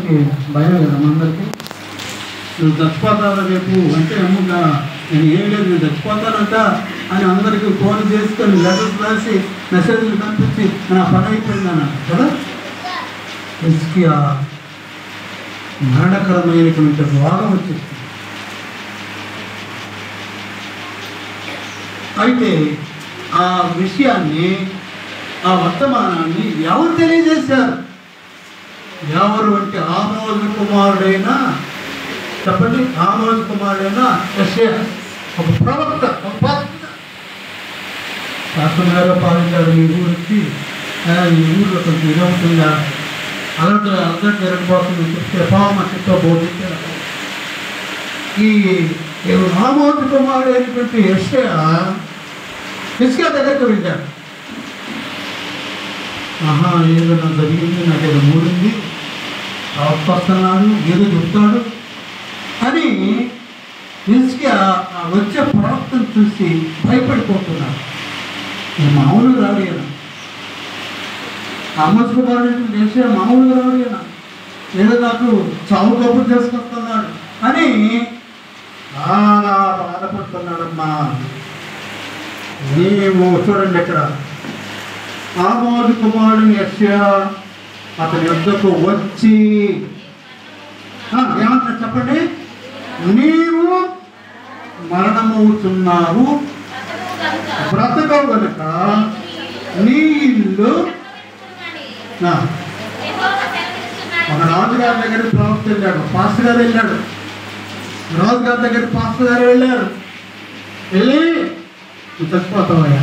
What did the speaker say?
మనకి భయం కదా మనందరికీ. నువ్వు చచ్చిపోతావు రేపు అంటే అమ్ముగా నేను ఏం లేదు నేను చచ్చిపోతానంట అని అందరికీ ఫోన్ చేసుకొని లెటర్స్ రాసి మెసేజ్లు పంపించి నా పని అయిపోయిందన్న కదా. హిజ్కియా మరణకరమైనటువంటి రోగం వచ్చేసింది. అయితే ఆ విషయాన్ని ఆ వర్తమానాన్ని ఎవరు తెలియజేశారు? ఎవరు అంటే ఆమోజు కుమారుడైన చెప్పండి, ఆమోజు కుమారుడైన యెషయా, ఒక ప్రవక్త, ఒక పాత్ర. శాస్త్రంగా పాలించాడు ఈ ఊరికి, ఈ ఊరిలో కొంచెం ఇదవుతుందా అలాంటి అందరూ జరగబోతుంది చెప్తే పామతో బోధించారు. ఈ ఆమోజు కుమారుడైనటువంటి యెషయా హిజ్కియా దగ్గరికి వెళ్ళాడు. ఏదో నాకు జరిగింది, నాకు ఏదో మూడింది, వస్తున్నాడు ఏదో చెప్తాడు అని హిజ్కియా వచ్చే ప్రవక్తను చూసి భయపడిపోతున్నాడు. నేను మామూలుగా రాడేనా, ఆమోజు కుమారుడు దేశ మామూలుగా రాడేనా, ఏదో నాకు చావు కబురు చేసుకొస్తున్నాడు అని చాలా బాధపడుతున్నాడమ్మా. నీవు చూడండి ఇక్కడ ఆమోజు కుమారుడు యెషయా అతని యొద్దకు వచ్చి ఏమంటున్నా చెప్పండి, నీవు మరణమవుతున్నావు, బ్రతకవు కనుక నీ ఇల్లు. ఒక రాజుగారి దగ్గరికి ప్రవక్త వెళ్ళాడు, పాస్టర్ గారు వెళ్ళాడు, రాజుగారి దగ్గరికి పాస్టర్ గారు వెళ్ళారు. వెళ్ళి చచ్చిపోతావయ్యా